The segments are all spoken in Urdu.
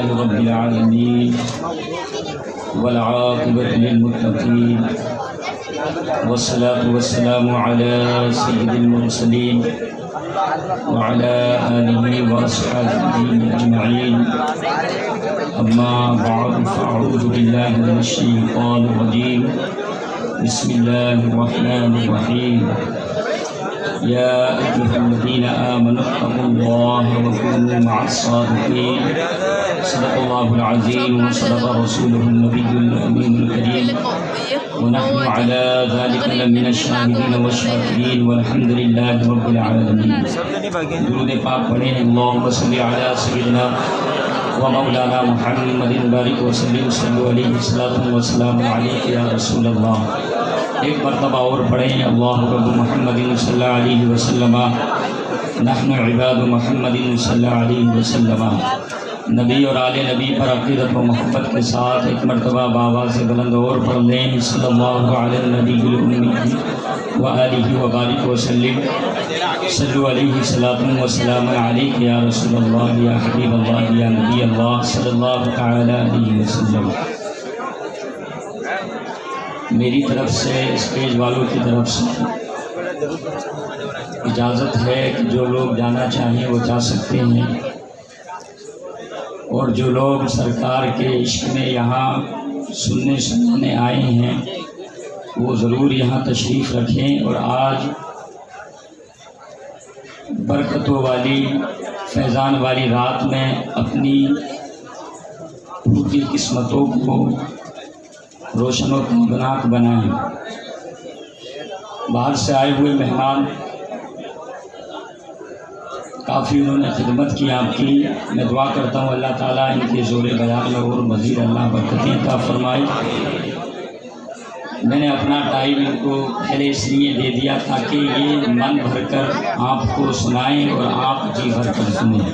لله رب العالمين والعاقبة للمتقين والصلاة والسلام على سيد المرسلين وعلى آله وأصحابه أجمعين أما بعد فأعوذ بالله من الشيطان الرجيم بسم الله الرحمن الرحيم يا أيها الذين آمنوا اتقوا الله وكونوا مع الصادقين صدق الله العظيم وصدق رسوله النبي الأمين الكريم ونحن على ذلك لمن الشاهدين والشاكرين والحمد لله رب العالمين. درود پاک پڑھیں. اللهم صل على سيدنا ومولانا محمد بارک وسلم صلو علیہ الصلوۃ والسلام علیک یا رسول اللہ. ایک مرتبہ اور پڑھیں. اللہ رب محمد صلی اللہ علیہ وسلم نحن عباد محمد صلی اللہ علیہ وسلم. نبی اور آل نبی پر عقیدت و محبت کے ساتھ ایک مرتبہ بآواز بلند اور پڑھ لیں. صلی اللہ علیہ النبی الأمی وآلہ وبارک وسلم صلو علیہ الصلوۃ والسلام علیک یا رسول اللہ یا حبیب اللہ یا نبی اللہ صلی اللہ تعالی علیہ وسلم. میری طرف سے اسٹیج والوں کی طرف سے اجازت ہے کہ جو لوگ جانا چاہیں وہ جا سکتے ہیں، اور جو لوگ سرکار کے عشق میں یہاں سننے سنانے آئے ہیں وہ ضرور یہاں تشریف رکھیں. اور آج برکتوں والی فیضان والی رات میں اپنی پوری قسمتوں کو روشن و تابناک بنائیں. باہر سے آئے ہوئے مہمان کافی انہوں نے خدمت کی آپ کی. میں دعا کرتا ہوں اللہ تعالیٰ ان کے زور بیان میں اور مزید اللہ برکتیں عطا فرمائے. میں نے اپنا ٹائم ان کو پہلے اس لیے دے دیا تاکہ یہ من بھر کر آپ کو سنائیں اور آپ جی بھر کر سنیں.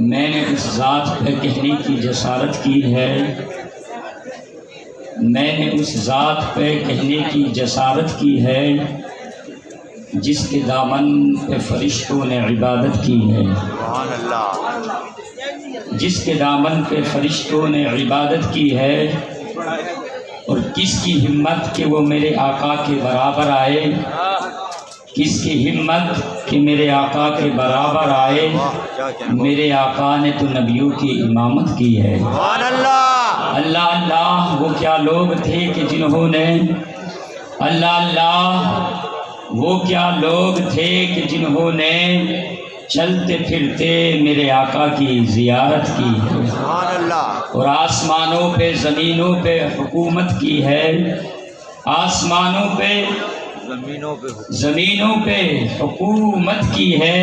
میں نے اس ذات پہ کہنے کی جسارت کی ہے، میں نے اس ذات پہ کہنے کی جسارت کی ہے جس کے دامن پہ فرشتوں نے عبادت کی ہے. جس کے دامن پہ فرشتوں نے عبادت کی ہے. اور کس کی ہمت کہ وہ میرے آقا کے برابر آئے، کس کی ہمت کہ میرے آقا کے برابر آئے. میرے آقا نے تو نبیوں کی امامت کی ہے. اللہ اللہ وہ کیا لوگ تھے کہ جنہوں نے اللہ اللہ وہ کیا لوگ تھے کہ جنہوں نے چلتے پھرتے میرے آقا کی زیارت کی ہے. اور آسمانوں پہ زمینوں پہ حکومت کی ہے. آسمانوں پہ زمینوں پہ حکومت کی ہے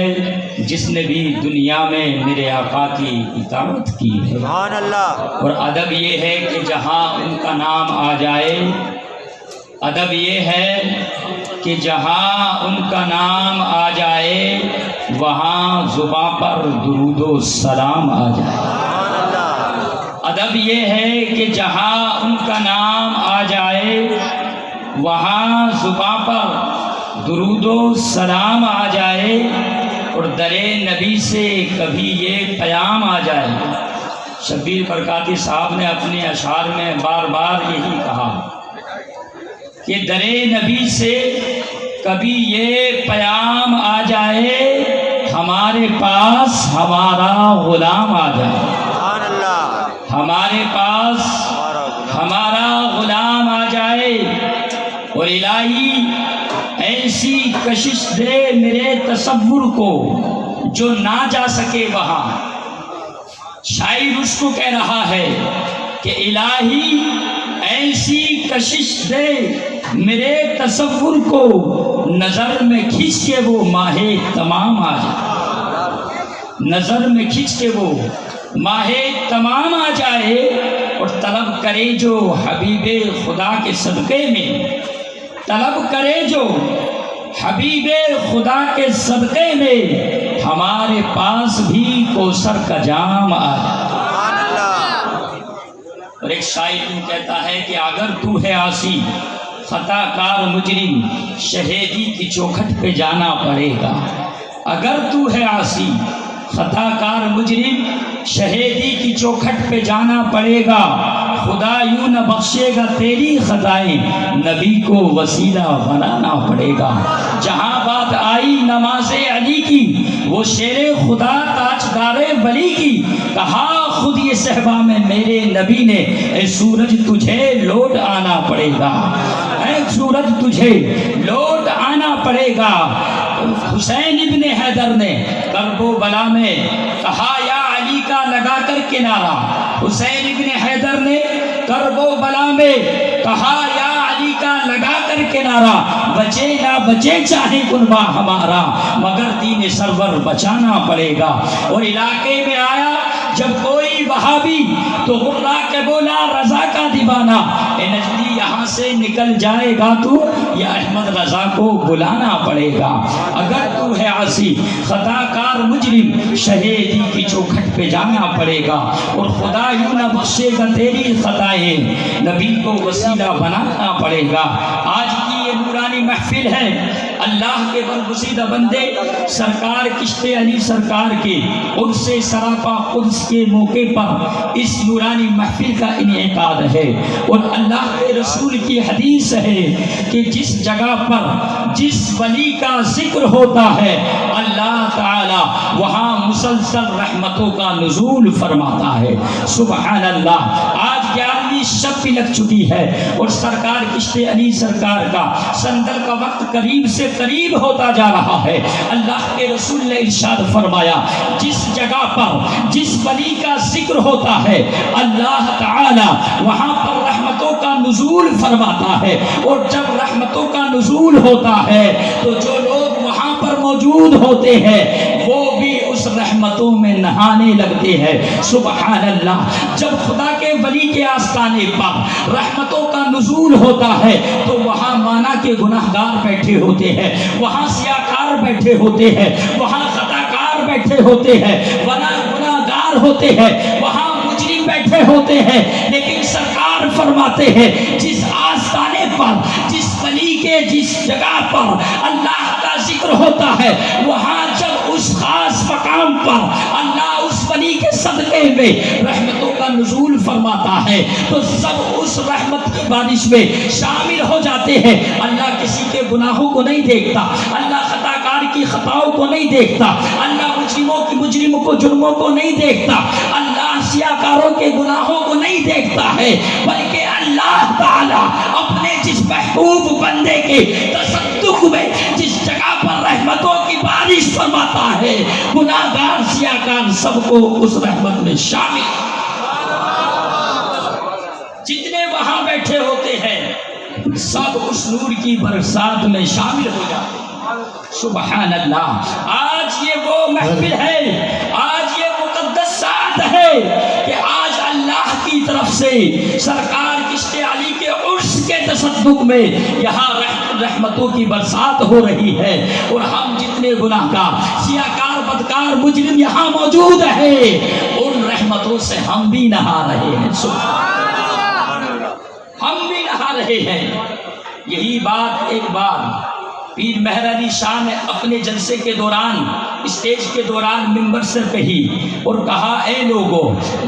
جس نے بھی دنیا میں میرے آقا کی اطاعت کی ہے. اور ادب یہ ہے کہ جہاں ان کا نام آ جائے، ادب یہ ہے کہ جہاں ان کا نام آ جائے وہاں زباں پر درود و سلام آ جائے. ادب یہ ہے کہ جہاں ان کا نام آ جائے وہاں زباں پر درود و سلام آ جائے. اور در نبی سے کبھی یہ پیام آ جائے. شبیر برکاتی صاحب نے اپنے اشعار میں بار بار یہی کہا کہ در نبی سے کبھی یہ پیام آ جائے، ہمارے پاس ہمارا غلام آ جائے. ہمارے پاس ہمارا غلام آ جائے. اور الہی ایسی کشش دے میرے تصور کو جو نہ جا سکے وہاں. شاعر اس کو کہہ رہا ہے کہ الہی ایسی کشش دے میرے تصور کو نظر میں کھینچ کے وہ ماہ تمام آ جائے. نظر میں کھینچ کے وہ ماہ تمام آ جائے. اور طلب کرے جو حبیب خدا کے صدقے میں، طلب کرے جو حبیب خدا کے صدقے میں، ہمارے پاس بھی کوثر کا جام آ جائے. اور ایک شاعر یوں کہتا ہے کہ اگر تو ہے عاصی خطا کار مجرم، شہیدی کی چوکھٹ پہ جانا پڑے گا. اگر تو ہے عاصی خطا کار مجرم شہیدی کی چوکھٹ پہ جانا پڑے گا، خدا یوں نہ بخشے گا تیری خطائیں، نبی کو وسیلہ بنانا پڑے گا۔ جہاں بات آئی نماز علی کی، وہ شیر خدا تاجدار ولی کی، کہا خود یہ صحبہ میں میرے نبی نے، اے سورج تجھے لوٹ آنا پڑے گا، اے سورج تجھے لوٹ آنا پڑے گا۔ حسین ابن حیدر نے کرب و بلا میں کہا یا علی کا لگا کر کنارہ، حسین ابن حیدر نے کرب و بلا میں کہا یا علی کا لگا کر کنارہ، بچے نہ بچے چاہے کنبہ ہمارا، مگر دین سرور بچانا پڑے گا۔ اور علاقے میں آیا جب کوئی وہابی تو غرہ کے بولا رضا کا دیوانہ، اے نجدی یہاں سے نکل جائے گا تو یا احمد رضا کو بلانا پڑے گا۔ اگر تو ہے عاصی خطا کار مجرم شہیدی کی چوکھٹ پہ جانا پڑے گا، اور خدا یوں نہ بخشے گا تیری خطائیں، نبی کو وسیلہ بنانا پڑے گا۔ آج کی یہ نورانی محفل ہے، اللہ کے برگزیدہ بندے سرکار کشت علی سرکار کے عرس سراپا قدس کے موقع پر اس نورانی محفل کا انعقاد ہے، اور اللہ کے رسول کی حدیث ہے کہ جس جگہ پر جس ولی کا ذکر ہوتا ہے اللہ تعالی وہاں مسلسل رحمتوں کا نزول فرماتا ہے۔ سبحان اللہ۔ آج 11ویں شب بھی لگ چکی ہے اور سرکار کشت علی سرکار کا سندل کا وقت قریب سے قریب ہوتا جا رہا ہے۔ اللہ کے رسول نے ارشاد فرمایا جس جگہ پر جس ولی کا ذکر ہوتا ہے اللہ تعالی وہاں پر رحمتوں کا نزول فرماتا ہے، اور جب رحمتوں کا نزول ہوتا ہے تو جو لوگ وہاں پر موجود ہوتے ہیں وہ بھی اس رحمتوں میں نہانے لگتے ہیں۔ سبحان اللہ۔ جب خدا کے ولی کے آستانے پر رحمتوں کا نزول ہوتا ہے تو وہاں مانا کے گناہگار بیٹھے ہوتے ہیں، وہاں سیاکار بیٹھے ہوتے ہیں، وہاں خطاکار بیٹھے ہوتے ہیں، وہاں گناہگار ہوتے ہیں، وہاں مجرم بیٹھے ہوتے ہیں، لیکن سرکار فرماتے ہیں جس آستانے پر جس ولی کے جس جگہ پر اللہ کا ذکر ہوتا ہے وہاں جب اس خاص مقام پر اللہ اس ولی کے صدقے میں رحمتوں کا نزول فرماتا ہے تو سب اس رحمت کی بارش میں شامل ہو جاتے ہیں۔ اللہ کسی کے گناہوں کو نہیں دیکھتا، اللہ خطاکار کی خطاؤں کو نہیں دیکھتا، اللہ مجرموں کو جرموں کو نہیں دیکھتا، اللہ سیاکاروں کے گناہوں کو نہیں دیکھتا ہے، بلکہ اللہ تعالی اپنے جس محبوب بندے کے تصدق میں جس جگہ پر رحمتوں کی بارش فرماتا ہے گناہگار سیاکار سب کو اس رحمت میں شامل، جتنے وہاں بیٹھے ہوتے ہیں سب اس نور کی برسات میں شامل ہو جاتے ہیں۔ سبحان اللہ۔ آج یہ وہ محفل ہے، آج یہ مقدس ساعت ہے کہ آج اللہ کی طرف سے سرکار کشت علی کے عرس کے تصدق میں یہاں رحمتوں کی برسات ہو رہی ہے، اور ہم جتنے گناہگار سیاکار بدکار مجرم یہاں موجود ہیں ان رحمتوں سے ہم بھی نہا رہے ہیں، ہم بھی نہا رہے ہیں۔ یہی بات ایک بار پیر مہر علی شاہ نے اپنے جلسے کے دوران اسٹیج کے دوران ممبر سے کہی اور کہا اے لوگو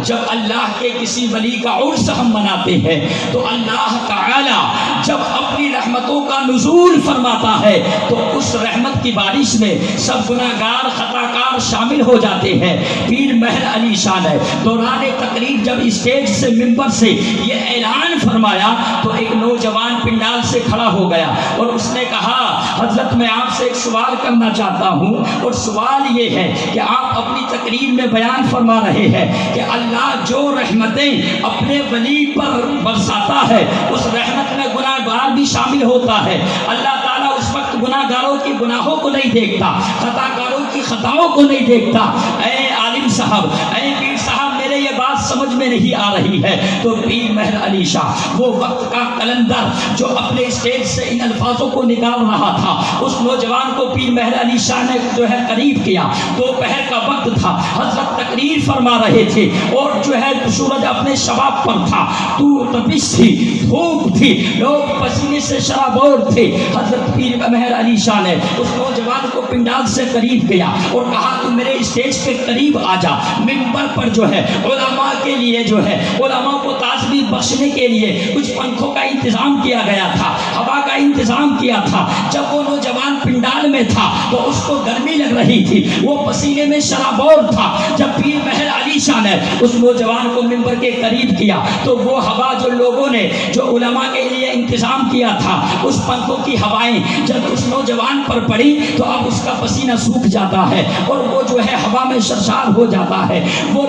جب اللہ کے کسی ولی کا عرس ہم مناتے ہیں تو اللہ تعالی جب اپنی رحمتوں کا نزول فرماتا ہے تو اس رحمت کی بارش میں سب گناہگار خطاکار شامل ہو جاتے ہیں۔ پیر مہر علی شاہ نے دوران تقریب جب اسٹیج سے ممبر سے یہ اعلان فرمایا تو ایک نوجوان پنڈال سے کھڑا ہو گیا اور اس نے کہا حضرت میں آپ سے ایک سوال کرنا چاہتا ہوں، اور سوال یہ ہے کہ آپ اپنی تقریر میں بیان فرما رہے ہیں کہ اللہ جو رحمتیں اپنے ولی پر برساتا ہے اس رحمت میں گناہگار بھی شامل ہوتا ہے۔ اللہ تعالیٰ اس وقت گناہگاروں کی گناہوں کو نہیں دیکھتا، خطاکاروں کی خطاؤں کو نہیں دیکھتا۔ اے عالم صاحب، اے پیر صاحب، میرے یہ بات سمجھ سمجھ میں نہیں آ رہی ہے تو پیر مہر علی شاہ وہ وقت کا قلندر جو اپنے اسٹیج سے ان الفاظوں کو نکال رہا تھا، اس نوجوان کو پیر مہر علی شاہ نے جو ہے قریب کیا۔ دوپہر کا وقت تھا، حضرت تقریر فرما رہے تھے اور جو ہے سورج اپنے شباب پر تھا، تپش تھی، دھوپ تھی، لوگ پسینے سے شرابور تھے۔ حضرت پیر مہر علی شاہ نے اس نوجوان کو پنڈال سے قریب کیا اور کہا تو میرے اسٹیج کے قریب آ جا۔ ممبر پر جو ہے علماء کے لیے جو ہے علماء کو تازگی بخشنے کے لیے کچھ پنکھوں کا انتظام کیا گیا تھا، ہوا کا انتظام کیا تھا۔ جب وہ نوجوان پنڈال میں تھا تو اس کو گرمی لگ رہی تھی، وہ پسینے میں شرابور تھا۔ جب پیر مہر علی شاہ نے اس نوجوان کو ممبر کے قریب کیا تو وہ ہوا جو لوگوں نے جو علماء کے لیے انتظام کیا تھا، اس پنکھوں کی ہوائیں جب اس نوجوان پر پڑی تو اب اس کا پسینہ سوکھ جاتا ہے اور وہ جو ہے ہوا میں سرشار ہو جاتا ہے۔ وہ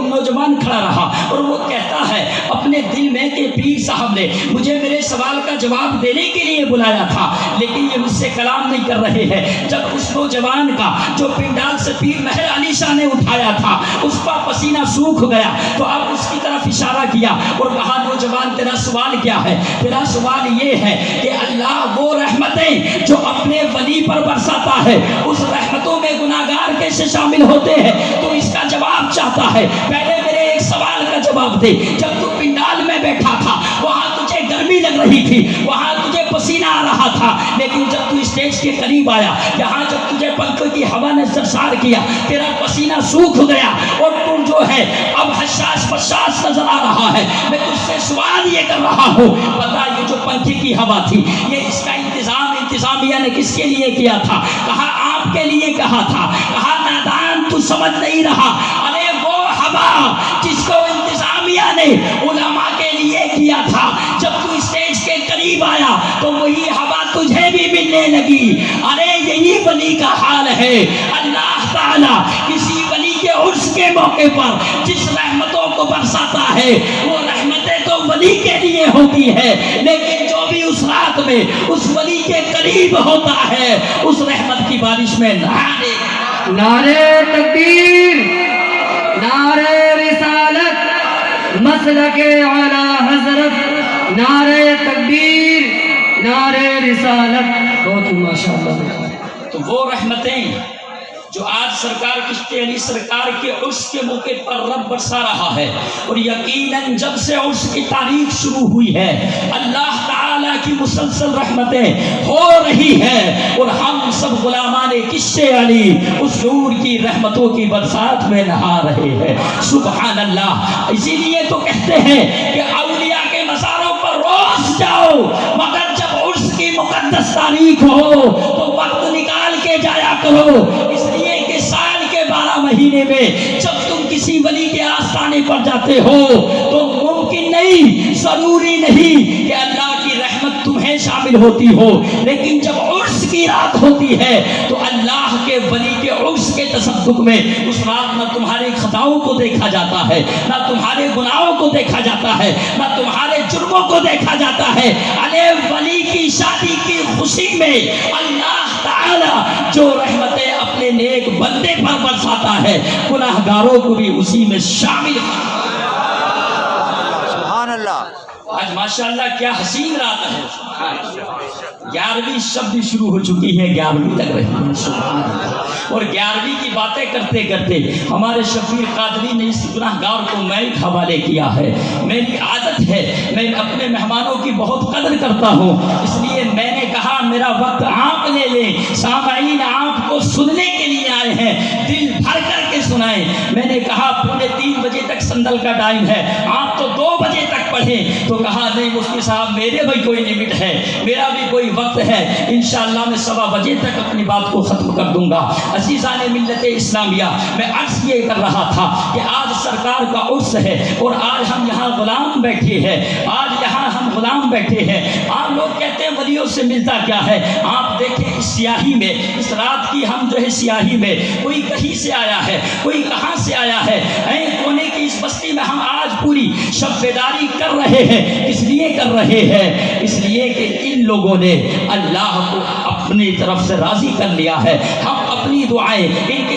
نوجوان کھڑا رہا اور وہ کہتا ہے اپنے دل میں کہ پیر صاحب نے مجھے میرے سوال کا جواب دینے کے لیے بلایا تھا لیکن یہ مجھ سے کلام نہیں کر رہے ہیں۔ جب اس نوجوان کا جو پنڈال سے پیر مہر علی شاہ نے اٹھایا تھا اس کا پسینہ سوکھ گیا تو اب اس کی طرف اشارہ کیا اور کہا نوجوان تیرا سوال کیا ہے؟ تیرا سوال یہ ہے کہ اللہ وہ رحمتیں جو اپنے ولی پر برساتا ہے اس رحمتوں میں گناہگار کیسے شامل ہوتے ہیں؟ تو اس کا جواب چاہتا ہے۔ پہلے میرے ایک سوال کا جواب دے، جب تو پنڈال میں بیٹھا تھا وہاں تجھے گرمی لگ رہی تھی، وہاں تجھے پسینہ آ رہا تھا، لیکن جب تو اسٹیج کے قریب آیا یہاں جب تجھے پنکھوں کی ہوا نے سرشار کیا تیرا پسینہ سوکھ گیا اور تم جو ہے اب حساس پرساس نظر آ رہا ہے۔ میں تجھ سے سوال یہ کر رہا ہوں، بتا یہ جو پنکھے کی ہوا تھی یہ اس کا انتظام انتظامیہ نے کس کے لیے کیا تھا؟ کہا آپ کے لیے کہا تھا۔ کہا نادان تو سمجھ نہیں رہا، ارے وہ ہوا جس کو انتظامیہ نے علماء کے لیے کیا تھا جب تو اسٹیج کے قریب آیا تو وہی ہوا تجھے بھی ملنے لگی۔ ارے یہی ولی کا حال ہے۔ اللہ تعالیٰ کسی ولی کے عرس کے موقع پر جس رحمتوں کو برساتا ہے وہ رحمتیں تو ولی کے لیے ہوتی ہے، لیکن جو بھی اس رات میں اس ولی کے قریب ہوتا ہے اس رحمت کی بارش میں نعرے تکبیر، نعرے رسالت، مسلک اعلی حضرت، نعرے تکبیر، نعرے رسالت۔ بہت ماشاءاللہ۔ تو وہ رحمتیں جو آج سرکار چشتی علی سرکار کے عرس کے موقع پر رب برسا رہا ہے، اور یقیناً جب سے عرس کی تاریخ شروع ہوئی ہے اللہ تعالیٰ کی مسلسل رحمتیں ہو رہی ہیں اور ہم سب غلامان چشتی علی اس نور کی رحمتوں کی برسات میں نہا رہے ہیں۔ سبحان اللہ۔ اسی لیے تو کہتے ہیں کہ اولیاء کے مزاروں پر روز جاؤ، مگر جب عرس کی مقدس تاریخ ہو تو وقت نکال کے جایا کرو، اس لیے کہ سال کے 12 مہینے میں جب تم کسی ولی کے آستانے پر جاتے ہو تو ممکن نہیں، ضروری نہیں کہ اللہ کی رحمت تمہیں شامل ہوتی ہو، لیکن جب عرس کی رات ہوتی ہے تو اللہ کے ولی کے عرس کے تصدق میں اس رات نہ تمہارے خطاؤں کو دیکھا جاتا ہے، نہ تمہارے گناہوں کو دیکھا جاتا ہے، نہ تمہارے جرموں کو دیکھا جاتا ہے۔ علی ولی کی شادی کی خوشی میں اللہ تعالی جو رحمتیں اپنے نیک بندے پر برساتا ہے گناہگاروں کو بھی اسی میں شامل کرتا ہے۔ سبحان اللہ۔ آج ماشاءاللہ کیا حسین رات ہے۔ 11ویں شب بھی شروع ہو چکی ہے، 11ویں لگ رہی ہے، سبحان اللہ۔ اور 11ویں کی باتیں کرتے کرتے ہمارے شبیر قادری نے اس گناہگار کو میں ایک حوالے کیا ہے۔ میری عادت ہے میں اپنے مہمانوں کی بہت قدر کرتا ہوں، اس لیے میں نے کہا میرا وقت آپ لے لیں، سامعین آپ کو سننے کے لیے آئے ہیں، دل بھر کر کے سنائیں۔ میں نے کہا 2:45 بجے تک سندل کا ٹائم ہے، آپ تو 2 بجے تک پڑھیں، تو کہا نہیں مفتی صاحب میرے بھی کوئی لمٹ ہے، میرا بھی کوئی وقت ہے، انشاءاللہ میں 1:15 بجے تک اپنی بات کو ختم کر دوں گا۔ عزیزان ملت اسلامیہ، میں عرض یہ کر رہا تھا کہ آج سرکار کا عرس ہے اور آج ہم یہاں غلام بیٹھے ہیں، آج یہاں ہم غلام بیٹھے ہیں۔ آپ لوگ کہتے ہیں ولیوں سے ملتا کیا ہے؟ آپ دیکھیں اس سیاہی میں، اس رات کی ہم جو ہے سیاہی میں، کوئی کہیں سے آیا ہے، کوئی کہاں سے آیا ہے، کونے کی اس بستی میں ہم آج پوری شب بیداری کر رہے ہیں۔ اس لیے کر رہے ہیں اس لیے کہ ان لوگوں نے اللہ کو اپنی طرف سے راضی کر لیا ہے۔ ہم اپنی دعائیں ان کے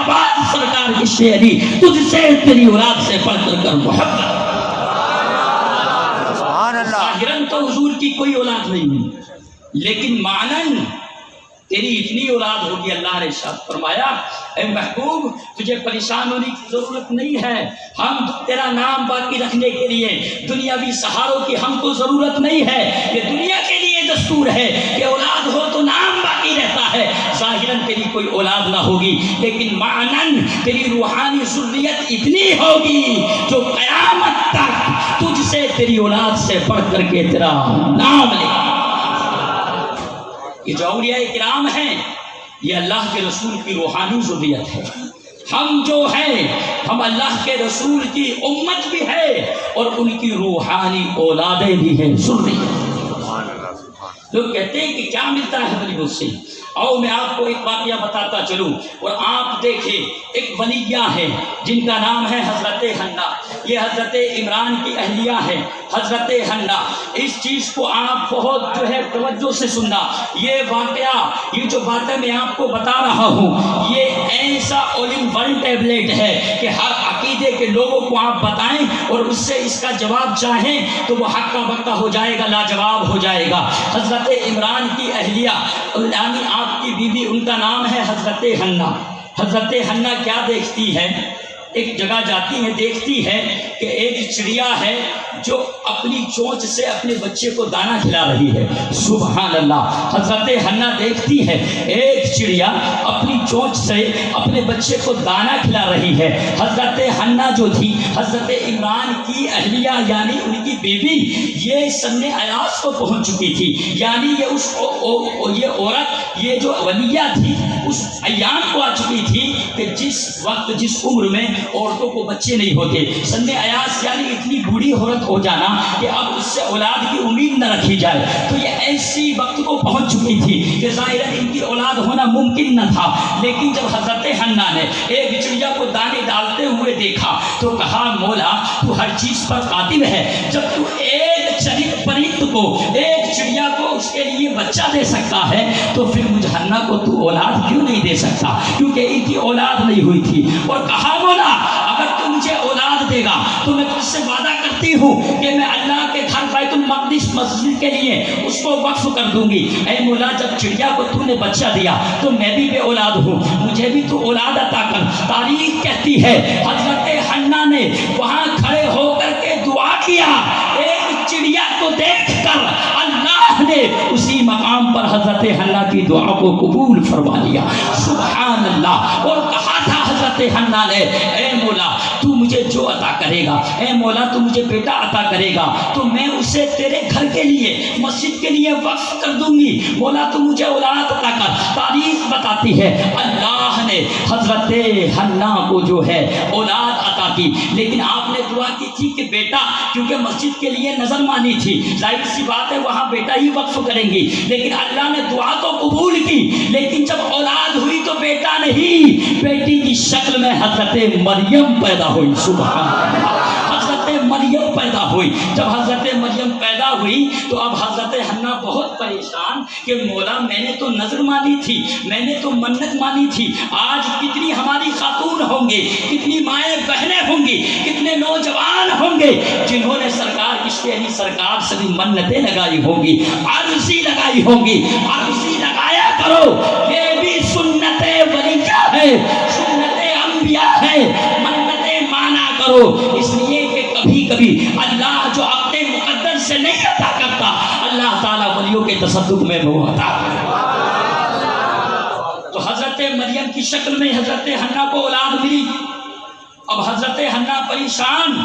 آباد سرکار عشق علی تجھ سے تیری اولاد سے پڑھ کر محبت. سبحان اللہ. ظاہراً تو حضور کی کوئی اولاد نہیں ہے لیکن معنن تیری اتنی اولاد ہوگی. اللہ نے ارشاد فرمایا اے محبوب تجھے پریشان ہونے کی ضرورت نہیں ہے. ہم تیرا نام باقی رکھنے کے لیے دنیاوی سہاروں کی ہم کو ضرورت نہیں ہے. یہ دنیا کے لیے دستور ہے کہ اولاد ہو تو نام باقی رہتا ہے. ظاہراً تیری کوئی اولاد نہ ہوگی لیکن معنن تیری روحانی ذریت اتنی ہوگی جو قیامت تک تجھ سے تیری اولاد سے پڑھ کر کے تیرا نام لے. یہ جو اولیاء کرام ہیں یہ اللہ کے رسول کی روحانی ذریت ہے. ہم جو ہیں ہم اللہ کے رسول کی امت بھی ہے اور ان کی روحانی اولادیں بھی ہیں. ذریت لوگ کہتے ہیں کہ کیا ملتا ہے ہماری مجھ سے. آؤ میں آپ کو ایک واقعہ بتاتا چلوں. اور آپ دیکھیں ایک ولیہ ہے جن کا نام ہے حضرت حنا. یہ حضرت عمران کی اہلیہ ہے حضرت حنا. اس چیز کو آپ بہت جو ہے توجہ سے سننا. یہ واقعہ یہ جو باتیں میں آپ کو بتا رہا ہوں یہ ایسا آل ان ون ٹیبلٹ ہے کہ ہر عقیدے کے لوگوں کو آپ بتائیں اور اس سے اس کا جواب چاہیں تو وہ حقہ بکہ ہو جائے گا, لاجواب ہو جائے گا. حضرت عمران کی اہلیہ یعنی آپ کی بیوی ان کا نام ہے حضرت حنا. حضرت حنا کیا دیکھتی ہے ایک جگہ جاتی ہے دیکھتی ہے کہ ایک چڑیا ہے جو اپنی چونچ سے اپنے بچے کو دانہ کھلا رہی ہے. سبحان اللہ. حضرت حنا دیکھتی ہے ایک چڑیا اپنی چونچ سے اپنے بچے کو دانہ کھلا رہی ہے. حضرت حنا جو تھی حضرت عمران کی اہلیہ یعنی ان کی بیوی یہ سن ایاس کو پہنچ چکی تھی. یعنی یہ عورت یہ جو ولیہ تھی اس ایام کو آ چکی تھی کہ جس وقت جس عمر میں عورتوں کو بچے نہیں ہوتے. سن ایاس یعنی اتنی بوڑھی عورت ہو جانا کہ اب اس سے اولاد کی امید نہ رکھی جائے. تو یہ ایسی وقت کو پہنچ چکی تھی کہ ظاہراً ان کی اولاد ہونا ممکن نہ تھا. لیکن جب حضرت حنا نے ایک چڑیا کو دانے ڈالتے ہوئے دیکھا تو کہا مولا تو ہر چیز پر قادر ہے. جب تو ایک چرند پرند کو ایک چڑیا کو اس کے لیے بچہ دے سکتا ہے تو پھر مجھ حنا کو تو اولاد کیوں نہیں دے سکتا کیونکہ ان کی اولاد نہیں ہوئی تھی. اور کہا مولا اگر تو مجھے اولاد دے گا تو میں تجھ سے وعدہ کرتی ہوں کہ میں اللہ کے گھر بیت المقدس مسجد کے لیے اس کو وقف کر دوں گی. اے مولا جب چڑیا کو تو نے بچہ دیا تو میں بھی بے اولاد ہوں مجھے بھی تو اولاد عطا کر. تاریخ کہتی ہے حضرت حنا نے وہاں کھڑے ہو کر کے دعا کیا. ایک چڑیا کو دیکھ کر اللہ نے اسی مقام پر حضرت حنا کی دعا کو قبول فرما لیا. سبحان اللہ. اور کہا تھا حضرت حنا نے اے مولا تو مجھے جو عطا کرے گا اے مولا تو مجھے بیٹا عطا کرے گا تو میں اسے تیرے گھر کے لیے مسجد کے لیے وقف کر دوں گی. مولا تو مجھے اولاد عطا کر. تاریخ بتاتی ہے اللہ نے حضرت حنا کو جو ہے اولاد عطا کی. لیکن آپ نے دعا کی تھی کہ بیٹا کیونکہ مسجد کے لیے نظر مانی تھی ظاہر سی بات ہے وہاں بیٹا ہی وقف کریں گی. لیکن اللہ نے دعا تو قبول کی لیکن جب اولاد ہوئی تو بیٹا نہیں بیٹی کی شکل میں حضرت مریم پیدا ہوئی. سبحان اللہ. حضرت مریم پیدا ہوئی. جب حضرت مریم پیدا ہوئی تو اب حضرت حنا بہت پریشان کہ مولا میں نے تو نظر مانی تھی میں نے تو منت مانی تھی. آج کتنی ہماری خاتون ہوں گے کتنی مائیں بہنیں ہوں گی کتنے نوجوان ہوں گے جنہوں نے سرکار عشق علی سرکار سے بھی منتیں لگائی ہوں گی عرضی لگائی ہوں گی. عرضی لگایا کرو یہ بھی سنت ولیہ ہے سنت انبیاء ہے. منتیں مانا کرو اس لیے کہ کبھی کبھی اللہ جو اپنے مقدر سے نہیں عطا کرتا اللہ تعالیٰ ولیوں کے تصدق میں وہ عطا کرتا. تو حضرت مریم کی شکل میں حضرت حنا کو اولاد ملی. اب حضرت حنا پریشان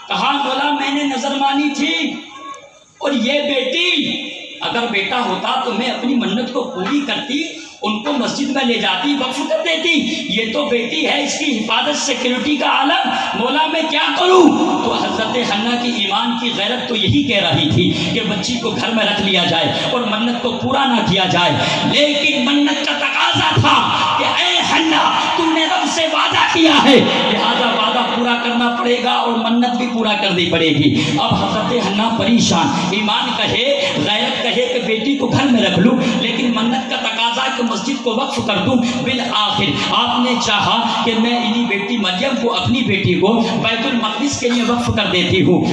کہا مولا میں نے نظر مانی تھی اور یہ بیٹی اگر بیٹا ہوتا تو میں اپنی منت کو پوری کرتی ان کو مسجد میں لے جاتی وقف کر دیتی. یہ تو بیٹی ہے اس کی حفاظت سیکورٹی کا عالم مولا میں کیا کروں. تو حضرت حنا کی ایمان کی غیرت تو یہی کہہ رہی تھی کہ بچی کو گھر میں رکھ لیا جائے اور منت کو پورا نہ کیا جائے. لیکن منت کا تقاضا تھا کہ اے حنا تم نے رب سے وعدہ کیا ہے لہذا وعدہ پورا کرنا پڑے گا اور منت بھی پورا کرنی پڑے گی. اب حضرت حنا پریشان ایمان کہے غیرت کہے کہ بیٹی کو گھر میں رکھ لوں لیکن منت کا تقاضا کہ مسجد کو وقف کر دوں، بالآخر آپ نے چاہا کہ میں انہی بیٹی مریم کو، اپنی بیٹی کو بیت المقدس کے لیے وقف کر دیتی ہوں۔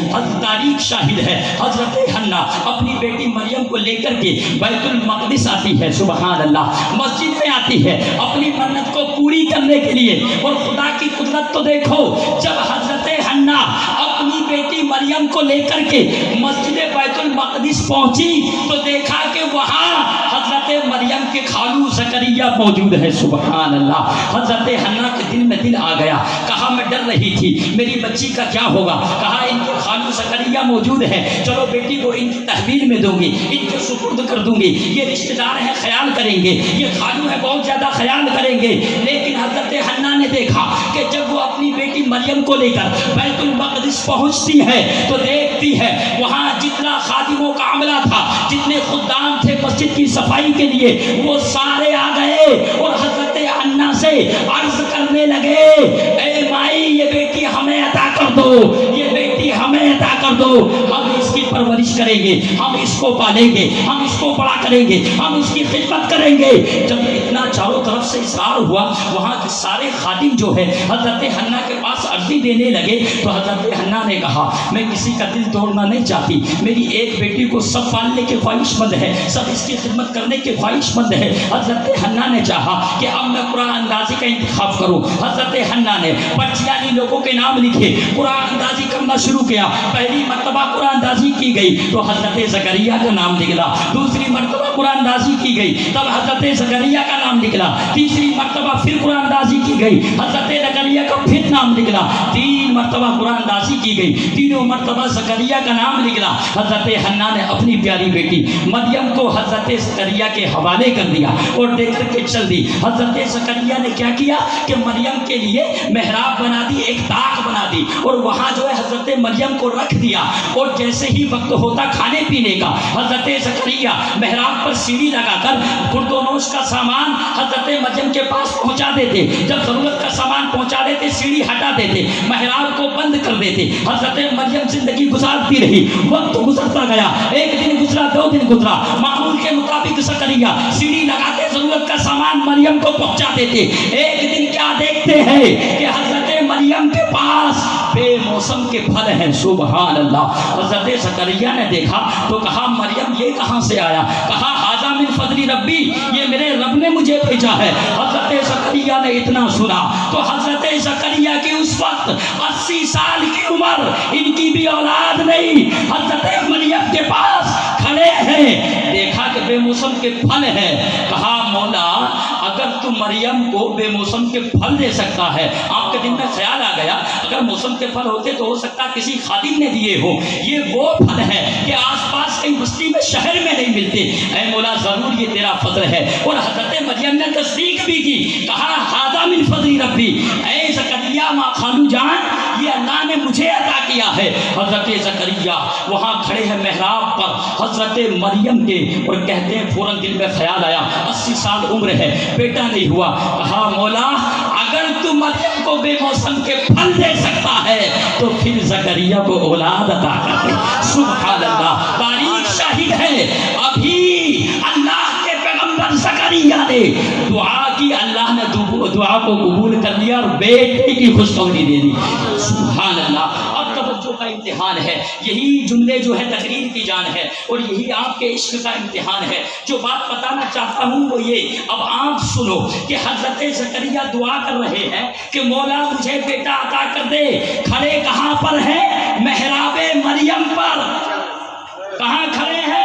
تاریخ شاہد ہے، حضرت حنا اپنی بیٹی مریم کو لے کر کے بیت المقدس آتی ہے، سبحان اللہ، مسجد میں آتی ہے اپنی منت کو پوری کرنے کے لیے۔ اور خدا کی قدرت تو دیکھو، جب حضرت حنا اپنی بیٹی مریم کو لے کر کے مسجد بیت المقدس پہنچی تو دیکھا کہ وہاں حضرت مریم کے خالو زکریا موجود ہے، سبحان اللہ۔ حضرت حنا کے دل میں دل آ گیا، کہا میں ڈر رہی تھی میری بچی کا کیا ہوگا، کہا ان کے خالو زکریا موجود ہے، چلو بیٹی کو ان کی تحویل میں دوں گی، ان کے سپرد کر دوں گی، یہ رشتہ دار ہیں خیال کریں گے، یہ خالو ہے بہت زیادہ خیال کریں گے۔ لیکن حضرت حنا نے دیکھا کہ جب وہ اپنی بیٹی مریم کو لے کر بیت المقدس پہنچتی ہے تو دیکھتی ہے وہاں جتنا خادموں کا عملہ تھا، جتنے خدام تھے مسجد کی صفائی کے لیے، وہ سارے آ گئے اور حضرت حنا سے عرض کرنے لگے، اے مائی یہ بیٹی ہمیں عطا کر دو، یہ بیٹی ہمیں عطا کر دو، ہم اس کی پرورش کریں گے، ہم اس کو پالیں گے، ہم اس کو بڑا کریں گے، ہم اس کی خدمت کریں گے۔ جب اتنا چاروں طرف سے اصرار ہوا، وہاں کے سارے خادم جو ہے حضرت حنا کے پاس عرضی دینے لگے تو حضرت حنا نے کہا میں کسی کا دل توڑنا نہیں چاہتی، میری ایک بیٹی کو سب پالنے کے خواہش مند ہے، سب اس کی خدمت کرنے کے خواہش مند ہے۔ حضرت حنا نے چاہا کہ اب میں قرآن اندازی کا انتخاب کروں۔ حضرت حنا نے پرچیاں لوگوں کے نام لکھے، قرآن اندازی کرنا شروع کیا۔ پہلی مرتبہ قرآن اندازی کی گئی تو حضرت زکریا کا نام نکلا، دوسری مرتبہ قرآن اندازی کی گئی تب حضرت زکریا کا نام نکلا، تیسری مرتبہ پھر قرآن اندازی کی گئی، حضرت زکریا کا پھر نام نکلا، تین مرتبہ قرآن اندازی کی گئی، تینوں مرتبہ زکریا کا نام نکلا۔ حضرت حنا نے اپنی پیاری بیٹی مریم کو حضرت زکریا کے حوالے کر دیا اور دے کر کے چل دی۔ حضرت زکریا نے کیا کیا کہ مریم کے لیے محراب بنا دی، ایک طاق بنا دی اور وہاں جو ہے حضرت مریم کو رکھ دیا، اور جیسے ہی وقت ہوتا کھانے پینے کا حضرت زکریا محراب پر سیڑھی لگا کر خردونوش کا سامان حضرت مریم کے پاس پہنچا دیتے، جب ضرورت کا سامان پہنچا دیتے سیڑھی ہٹا دیتے، محراب کو بند کر دیتے۔ حضرت مریم زندگی گزارتی رہی، وقت گزرتا گیا، ایک دن گزرا، دو دن گزرا، معمول کے مطابق زکریا سیڑھی لگاتے ضرورت کا سامان مریم کو پہنچا دیتے۔ ایک دن کیا دیکھتے ہیں کہ حضرت مریم کے پاس بے موسم کے پھل ہیں، سبحان اللہ۔ حضرت زکریا نے دیکھا تو کہا مریم یہ کہاں سے آیا، کہا ھذا من فضل ربی، یہ میرے رب نے مجھے بھیجا ہے۔ حضرت زکریا نے اتنا سنا تو حضرت زکریا کی اس وقت 80 سال کی عمر، ان کی بھی اولاد نہیں، حضرت مریم کے پاس کھڑے ہیں، دیکھا کہ بے موسم کے پھل ہیں، کہا مولا اگر تو مریم کو بے موسم کے پھل دے سکتا ہے، آپ کے دل میں خیال آ گیا اگر موسم کے پھل ہوتے تو ہو سکتا کسی خادم نے دیے ہو، یہ وہ پھل ہے کہ آس پاس کہیں بستی میں شہر میں نہیں ملتے، اے مولا ضرور یہ تیرا فضل ہے۔ اور حضرت مریم نے تصدیق بھی کی، کہا ھذا من فضل ربی، اے زکریا ماں خالو جان یہ اللہ نے مجھے عطا کیا ہے۔ حضرت زکریا وہاں کھڑے ہیں محراب پر حضرت مریم کے اور کہتے ہیں فوراً دل میں خیال آیا 80 سال عمر ہے، بیٹا نہیں ہوا، کہا مولا اگر تو مریم کو بے موسم کے پھل دے سکتا ہے تو پھر زکریا کو اولاد عطا کر دے، سبحان اللہ۔ تاریخ شاہد ہے ابھی اللہ کے پیغمبر زکریا نے دعا کی، اللہ نے دعا کو قبول کر لیا اور بیٹے کی خوشخبری دے دی، سبحان اللہ۔ اب توجہ کا امتحان ہے، یہی جملے جو ہے تقریر کی جان ہے اور یہی آپ کے عشق کا امتحان ہے۔ جو بات بتانا چاہتا ہوں وہ یہ، اب آپ سنو کہ حضرت زکریا دعا کر رہے ہیں کہ مولا مجھے بیٹا عطا کر دے، کھڑے کہاں پر ہیں؟ محراب مریم پر۔ کہاں کھڑے ہیں؟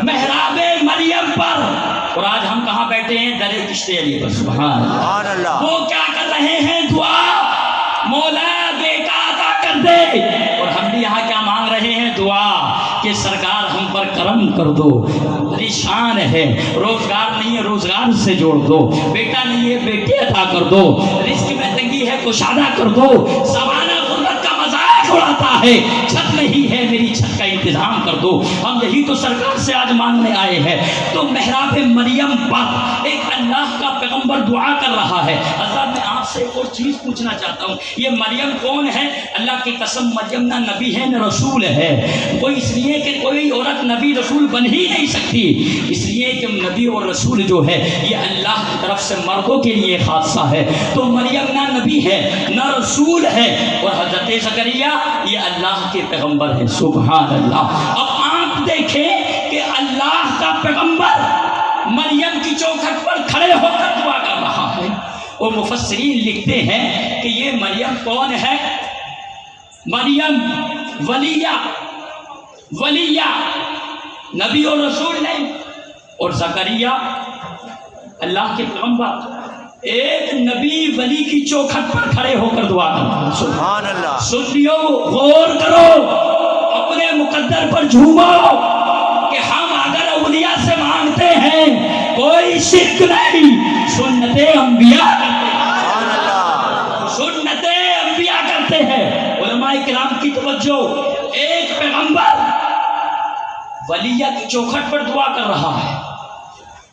محراب مریم پر۔ اور آج ہم کہاں بیٹھے ہیں؟ در کشت علی پر، سبحان اللہ۔ وہ کیا کر رہے ہیں؟ دعا، مولا بیٹا عطا کر دے۔ اور ہم بھی یہاں کیا مانگ رہے ہیں؟ دعا کہ سرکار ہم پر کرم کر دو، پریشان ہے، روزگار نہیں ہے روزگار سے جوڑ دو، بیٹا نہیں ہے بیٹے عطا کر دو، رزق میں تنگی ہے کشادہ کر دو، سوانح غربت کا مذاق مذاق اڑاتا ہے، چھت نہیں ہے میری چھت کا انتظام کر دو۔ ہم یہی تو سرکار سے آج مانگنے آئے ہیں۔ تو محراب مریم پر ایک اللہ کا پیغمبر دعا کر رہا ہے۔ حضرت میں آپ سے ایک اور چیز پوچھنا چاہتا ہوں، یہ مریم کون ہے؟ اللہ کی قسم مریم نہ نبی ہے نہ رسول ہے۔ کوئی اس لیے کہ کوئی عورت نبی رسول بن ہی نہیں سکتی، اس لیے کہ نبی اور رسول جو ہے یہ اللہ کی طرف سے مردوں کے لیے خاصہ ہے۔ تو مریم نہ نبی ہے نہ رسول ہے، اور حضرت زکریا یہ اللہ کے پیغمبر ہیں۔ سبحان اللہ۔ اب آپ دیکھیں کہ اللہ کا پیغمبر مریم کی چوکھٹ پر کھڑے ہو کر دعا کر رہا ہے، اور مفسرین لکھتے ہیں کہ یہ مریم کون ہے؟ مریم ولیہ نبی اور رسول نہیں، اور زکریا اللہ کے پیغمبر ایک نبی ولی کی چوکھٹ پر کھڑے ہو کر دعا کرتا۔ سبحان اللہ۔ سنیو، غور کرو، اپنے مقدر پر جھومو کہ ہم اگر اولیاء سے مانگتے ہیں کوئی شرک نہیں، سنت انبیاء کرتے ہیں، سنت انبیاء کرتے ہیں۔ علماء کرام کی توجہ، ایک پیغمبر ولیہ کی چوکھٹ پر دعا کر رہا ہے۔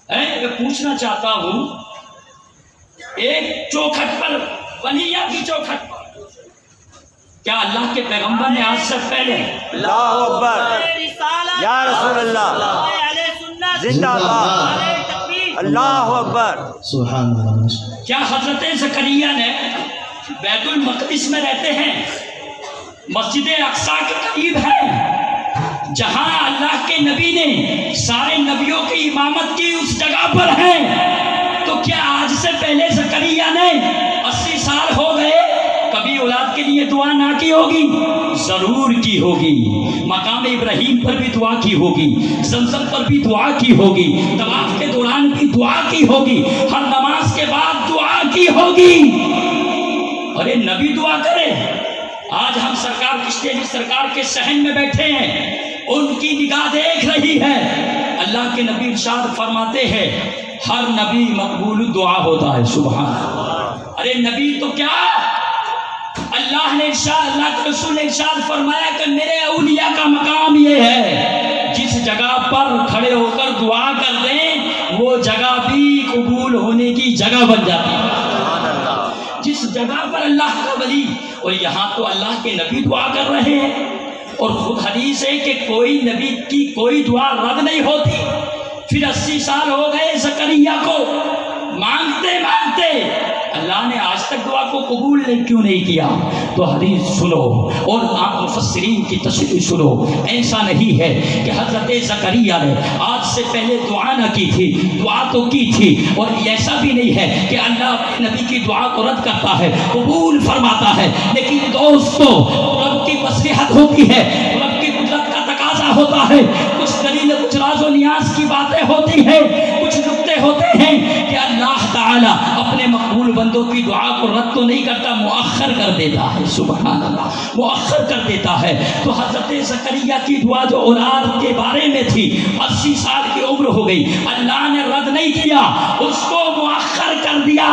میں پوچھنا چاہتا ہوں، ایک چوکھٹ پر، ولیہ کی چوکھٹ پر، کیا اللہ کے پیغمبر نے آج سے پہلے اللہ اکبر، یا رسول اللہ زندہ باد، اللہ اکبر، سبحان اللہ، کیا حضرت زکریا نے بیت المقدس میں رہتے ہیں، مسجد اقصی کے قریب ہے، جہاں اللہ کے نبی نے سارے نبیوں کی امامت کی، اس جگہ پر ہیں؟ تو کیا آج سے پہلے زکریا نے 80 سال ہو گئے کبھی اولاد کے لیے دعا نہ کی ہوگی؟ ضرور کی ہوگی۔ مقام ابراہیم پر بھی دعا کی ہوگی، زمزم پر بھی دعا کی ہوگی، طواف کے دوران بھی دعا کی ہوگی، ہر نماز کے بعد دعا کی ہوگی۔ ارے نبی دعا کرے۔ آج ہم سرکار کشتی علی سرکار کے صحن میں بیٹھے ہیں، ان کی نگاہ دیکھ رہی ہے۔ اللہ کے نبی ارشاد فرماتے ہیں ہر نبی مقبول دعا ہوتا ہے۔ سبحان اللہ۔ ارے نبی تو کیا، اللہ نے ارشاد، اللہ کے رسول نے ارشاد فرمایا کہ میرے اولیاء کا مقام یہ ہے، جس جگہ پر کھڑے ہو کر دعا کر دیں وہ جگہ بھی قبول ہونے کی جگہ بن جاتی ہے۔ جس جگہ پر اللہ کا ولی، اور یہاں تو اللہ کے نبی دعا کر رہے ہیں، اور خود حدیث ہے کہ کوئی نبی کی کوئی دعا رد نہیں ہوتی۔ پھر 80 سال ہو گئے زکریا کو مانگتے مانگتے، اللہ نے آج تک دعا کو قبول کیوں نہیں کیا؟ تو حدیث سنو اور آپ مفسرین کی تشریح سنو۔ ایسا نہیں ہے کہ حضرت زکریا نے آج سے پہلے دعا نہ کی تھی، دعا تو کی تھی، اور ایسا بھی نہیں ہے کہ اللہ اپنے نبی کی دعا کو رد کرتا ہے، قبول فرماتا ہے۔ لیکن دوستو، رب کی مصلحت ہوتی ہے، رب کی قدرت کا تقاضا ہوتا ہے، کچھ دلیل، کچھ راز و نیاز کی باتیں ہوتی ہیں، کچھ نقطے ہوتے ہیں کہ اللہ تعالیٰ اپنے مقبول بندوں کی دعا کو رد تو نہیں کرتا، مؤخر کر دیتا ہے۔ سبحان اللہ، مؤخر کر دیتا ہے۔ تو حضرت زکریا کی دعا جو اولاد کے بارے میں تھی، 80 سال کی عمر ہو گئی، اللہ نے رد نہیں کیا، اس کو مؤخر کر دیا۔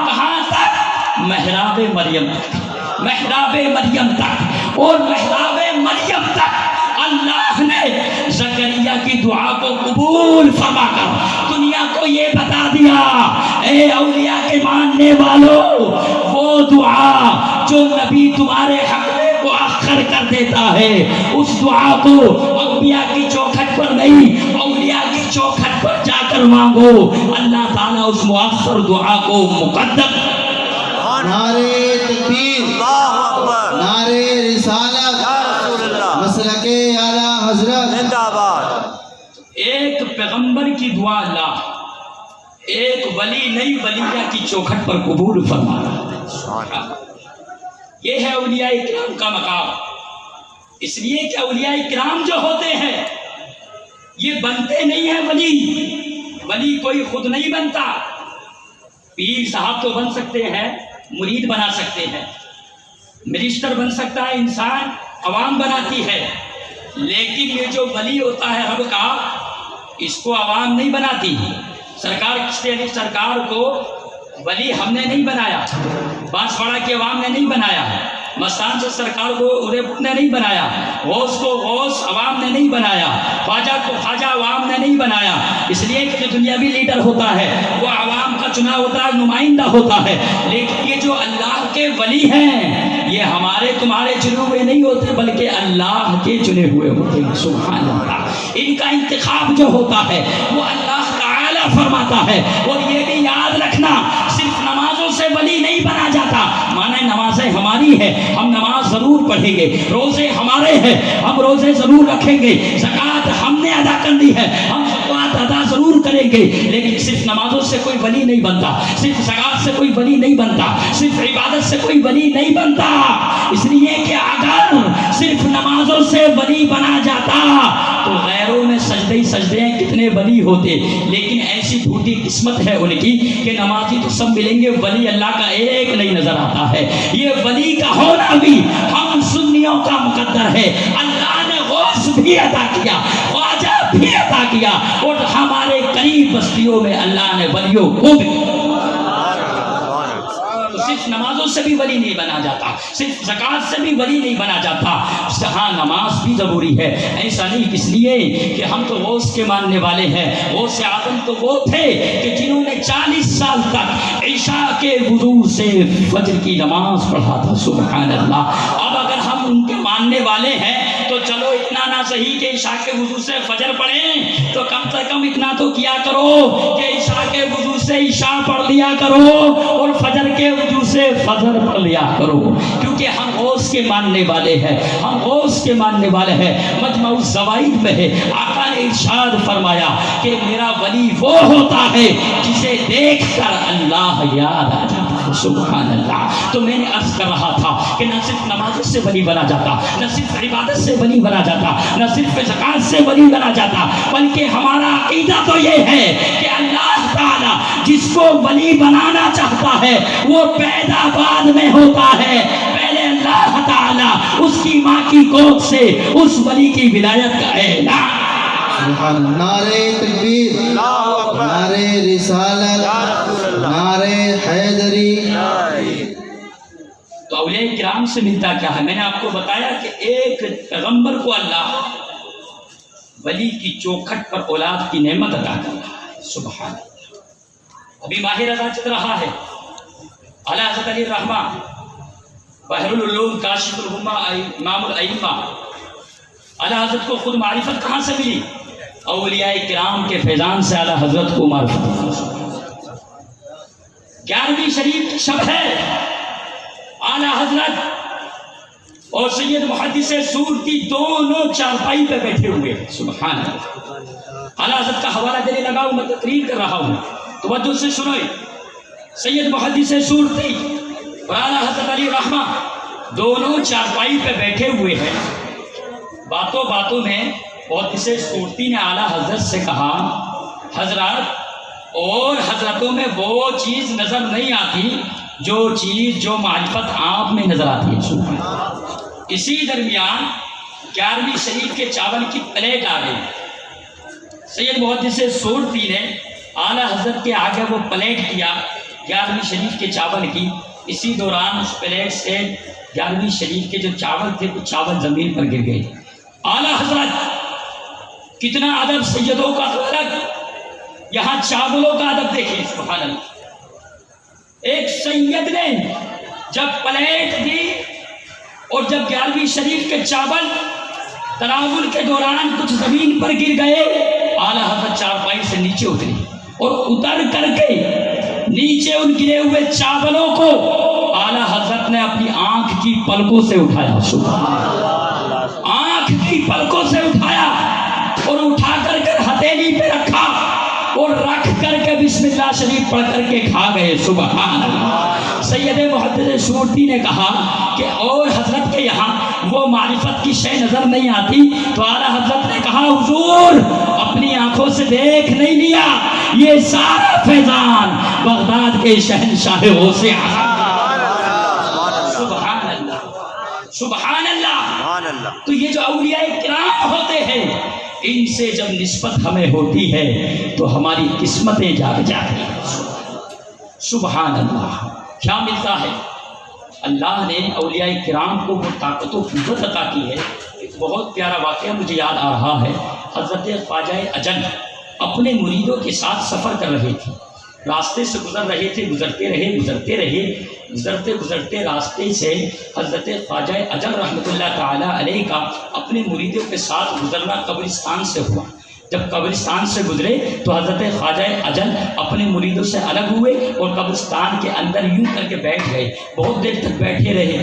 کہاں تک؟ محراب مریم تک، محراب مریم تک، اور محراب مریم تک اللہ نے زکریا کی دعا کو قبول فرما کر دنیا کو یہ بتا دیا، اے اولیاء کے ماننے والوں، وہ دعا جو نبی تمہارے حق میں مؤخر کر دیتا ہے، اس دعا کو انبیاء کی چوکھٹ پر نہیں، اولیاء کی چوکھٹ پر جا کر مانگو، اللہ تعالیٰ اس مؤخر دعا کو مقدم۔ نعرے تکبیر، اللہ اکبر، نعرے رسالت، یا رسول اللہ مسلک اعلی حضرت زندہ باد۔ ایک پیغمبر کی دعا اللہ ایک ولی نئی ولیہ کی چوکھٹ پر قبول فرمانا، یہ ہے اولیاء کرام کا مقام۔ اس لیے کہ اولیاء کرام جو ہوتے ہیں یہ بنتے نہیں ہیں ولی، ولی کوئی خود نہیں بنتا۔ پیر صاحب تو بن سکتے ہیں، مرید بنا سکتے ہیں، منسٹر بن سکتا ہے انسان، عوام بناتی ہے، لیکن یہ جو ولی ہوتا ہے رب کا، اس کو عوام نہیں بناتی۔ سرکار کشتی علی سرکار کو ولی ہم نے نہیں بنایا، بانسواڑہ کی عوام نے نہیں بنایا، مستان سے سرکار کو ادے پور نے نہیں بنایا، غوث کو غوث عوام نے نہیں بنایا، خواجہ کو خواجہ عوام نے نہیں بنایا، اس لیے کہ جو دنیاوی لیڈر ہوتا ہے وہ عوام کا چنا ہوتا ہے، نمائندہ ہوتا ہے، لیکن یہ جو اللہ کے ولی ہیں یہ ہمارے تمہارے چنے ہوئے نہیں ہوتے بلکہ اللہ کے چنے ہوئے ہوتے ہیں۔ سبحان اللہ، ان کا انتخاب جو ہوتا ہے وہ اللہ تعالی فرماتا ہے۔ اور یہ بھی یاد رکھنا، صرف نمازوں سے ولی نہیں بنا جاتا، مانے نمازیں ہماری ہے، ہم نماز ضرور پڑھیں گے، روزے ہمارے ہیں، ہم روزے ضرور رکھیں گے، زکوٰۃ ہم نے ادا کرنی ہے، ہم زکوٰۃ ادا ضرور کریں گے، لیکن صرف نمازوں سے کوئی ولی نہیں بنتا، صرف زکوٰۃ سے کوئی ولی نہیں بنتا، صرف عبادت سے کوئی ولی نہیں بنتا۔ اس لیے کہ اگر صرف نمازوں سے ولی بنا جاتا تو غیروں میں سجدے ہی سجدے ہیں، کتنے ولی ہوتے، لیکن ایسی جھوٹی قسمت ہے ان کی کہ نمازی تو سب ملیں گے، ولی اللہ کا ایک نہیں نظر آتا ہے۔ یہ ولی کا ہونا بھی ہم سنیوں کا مقدر ہے، اللہ نے غوث بھی عطا کیا، خواجہ بھی عطا کیا، اور ہمارے قریب بستیوں میں اللہ نے ولیوں کو بھی۔ صرف نمازوں سے بھی ولی نہیں بنا جاتا، صرف زکوٰۃ سے بھی ولی نہیں بنا جاتا، ہاں نماز بھی ضروری ہے۔ ایسا نہیں اس لیے کہ ہم تو غوث کے ماننے والے ہیں، غوث اعظم تو وہ تھے کہ جنہوں نے 40 سال تک عشاء کے وضو سے فجر کی نماز پڑھا تھا۔ سبحان اللہ۔ اب اگر ہم ان کے ماننے والے ہیں تو چلو اتنا نہ صحیح کہ عشاء کے وضو سے فجر پڑھیں، تو کم سے کم اتنا تو کیا کرو کہ عشاء کے وضو سے عشاء پڑھ لیا کرو اور فجر کے وضو سے فجر پڑھ لیا کرو، کیونکہ ہم غوث کے ماننے والے ہیں، ہم غوث کے ماننے والے ہیں۔ مجمع الزوائد میں ہے، آقا نے ارشاد فرمایا کہ میرا ولی وہ ہوتا ہے جسے دیکھ کر اللہ یاد آ جاتا ہے۔ سبحان اللہ۔ تو میں نے عرض کر رہا تھا کہ نہ صرف نماز سے ولی بنا جاتا، نہ صرف عبادت سے ولی بنا جاتا، نہ صرف زکوٰۃ سے ولی بنا جاتا، بلکہ ہمارا عقیدہ تو یہ ہے کہ اللہ تعالیٰ جس کو ولی بنانا چاہتا ہے وہ پیدا بعد میں ہوتا ہے، پہلے اللہ تعالیٰ اس کی ماں کی گود سے اس ولی کی ولایت کا اعلان۔ سبحان اللہ۔ نعرہ تکبیر، نعرہ رسالت، نعرہ حیدری۔ تو اولیاء کرام سے ملتا کیا ہے؟ میں نے آپ کو بتایا کہ ایک پیغمبر کو اللہ ولی کی چوکھٹ پر اولاد کی نعمت عطا کر رہا ہے۔ سبحان اللہ۔ ابھی ماہ رضا چل رہا ہے، اعلیٰ حضرت علی الرحمہ بحر العلوم کاشف الغمہ امام الائمہ، اعلیٰ حضرت کو خود معرفت کہاں سے ملی؟ اولیاء کرام کے فیضان سے اعلیٰ حضرت کو معرفت۔ 11ویں شریف کی شب ہے، اعلیٰ حضرت اور سید محدث سورتی دونوں چارپائی پہ بیٹھے ہوئے ہیں۔ سبحان اللہ۔ اعلیٰ حضرت کا حوالہ دینے لگا ہوں، میں تقریر کر رہا ہوں، توجہ سے سنوئے۔ سید محدث سورتی اور اعلیٰ حضرت علی رحمہ دونوں چارپائی پہ بیٹھے ہوئے ہیں۔ باتوں باتوں میں محدث سورتی نے اعلیٰ حضرت سے کہا، حضرات اور حضرتوں میں وہ چیز نظر نہیں آتی جو چیز جو معرفت آپ میں نظر آتی ہے۔ اسی درمیان 11ویں شریف کے چاول کی پلیٹ آ گئی، سید محدث سورتی نے اعلیٰ حضرت کے آگے وہ پلیٹ کیا 11ویں شریف کے چاول کی، اسی دوران اس پلیٹ سے 11ویں شریف کے جو چاول تھے وہ چاول زمین پر گر گئے۔ اعلیٰ حضرت کتنا ادب، سیدوں کا الگ، یہاں چاولوں کا ادب دیکھیں۔ سبحان اللہ۔ ایک سید نے جب پلیٹ دی اور جب 11ویں شریف کے چاول تناول کے دوران کچھ زمین پر گر گئے، اعلیٰ حضرت چارپائی سے نیچے اتری اور اتر کر کے نیچے ان گرے ہوئے چاولوں کو اعلیٰ حضرت نے اپنی آنکھ کی پلکوں سے اٹھایا۔ آنکھ کی پلکوں سے اٹھایا اور اٹھا کر کے ہتھیلی پہ رکھا اور رکھ کر کے بسم اللہ شریف پڑھ کر کے کھا گئے۔ سبحان اللہ۔ سید محدث سورتی نے کہا کہ اور حضرت کے یہاں وہ معرفت کی شے نظر نہیں آتی، تو اعلیٰ حضرت نے کہا حضور اپنی آنکھوں سے دیکھ نہیں لیا، یہ سارا فیضان بغداد کے شہنشاہ غوث اعظم۔ سبحان اللہ، سبحان اللہ۔ تو یہ جو اولیاء کرام ہوتے ہیں ان سے جب نسبت ہمیں ہوتی ہے تو ہماری قسمتیں جاگ جاتی ہیں۔ سبحان اللہ۔ کیا ملتا ہے؟ اللہ نے اولیاء کرام کو وہ طاقت و قوت عطا کی ہے. ایک بہت پیارا واقعہ مجھے یاد آ رہا ہے. حضرت خواجہ اجل اپنے مریدوں کے ساتھ سفر کر رہے تھے. راستے سے گزر رہے تھے، گزرتے راستے سے حضرت خواجہ اجل رحمۃ اللہ تعالی علیہ کا اپنے مریدوں کے ساتھ گزرنا قبرستان سے ہوا. جب قبرستان سے گزرے تو حضرت خواجہ اجل اپنے مریدوں سے الگ ہوئے اور قبرستان کے اندر یوں کر کے بیٹھ گئے. بہت دیر تک بیٹھے رہے.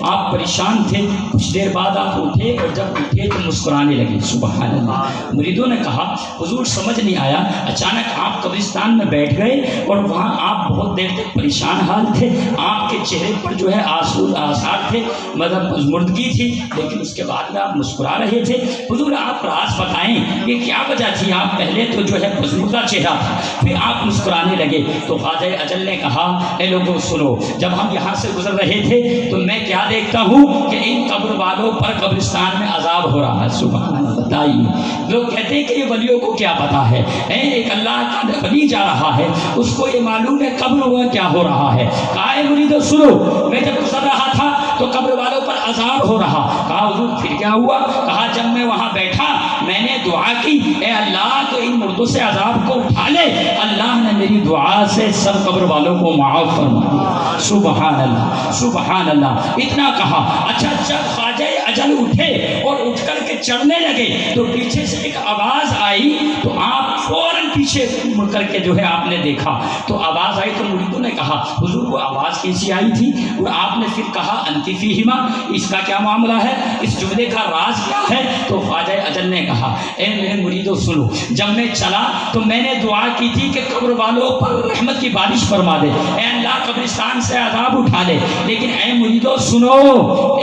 آپ پریشان تھے. کچھ دیر بعد آپ اٹھے اور جب اٹھے تو مسکرانے لگے. سبحان اللہ. مریدوں نے کہا حضور سمجھ نہیں آیا، اچانک آپ قبرستان میں بیٹھ گئے اور وہاں آپ بہت دیر تک پریشان حال تھے. آپ کے چہرے پر جو ہے آثار تھے، مطلب مردگی تھی، لیکن اس کے بعد میں آپ مسکرا رہے تھے. حضور آپ راز بتائیں یہ کیا وجہ تھی؟ آپ پہلے تو جو ہے بزرگا چہرہ تھا، پھر آپ مسکرانے لگے. تو خواجہ اجل نے کہا اے لوگوں سنو، جب ہم یہاں سے گزر رہے تھے تو میں کیا دیکھتا ہوں کہ ان قبر والوں پر قبرستان میں عذاب ہو رہا ہے. سبحان اللہ. بتائیے، لوگ کہتے ہیں کہ یہ ولیوں کو کیا پتا ہے، ایک اللہ کا ولی جا رہا ہے، اس کو یہ معلوم ہے قبر میں کیا ہو رہا ہے. کہا اے مریدو سنو، میں جب گزر رہا تھا تو قبر والوں پر عذاب ہو رہا. کہا حضور پھر کیا ہوا؟ کہا جب میں وہاں بیٹھا میں نے دعا کی اے اللہ تو ان مردوں سے عذاب کو اٹھا لے. اللہ نے میری دعا سے سب قبر والوں کو معاف فرما دیا. سبحان اللہ سبحان اللہ. اتنا کہا. اچھا جب خواجہ اجل اٹھے اور اٹھ کر کے چڑھنے لگے تو پیچھے سے ایک آواز آئی تو آپ فوراً پیچھے مڑ کر کے جو ہے آپ نے دیکھا تو آواز آئی. تو مریدوں نے کہا حضور وہ آواز کیسی آئی تھی؟ اور آپ نے پھر کہا انتی فیہما، اس کا کیا معاملہ ہے، اس جملے کا راز کیا ہے؟ تو خواجہ اجل نے کہا اے میرے مریدو سنو، جب میں چلا تو میں نے دعا کی تھی کہ قبر والوں پر رحمت کی بارش فرما دے، اے اللہ قبرستان سے عذاب اٹھا لے. لیکن اے مریدو سنو،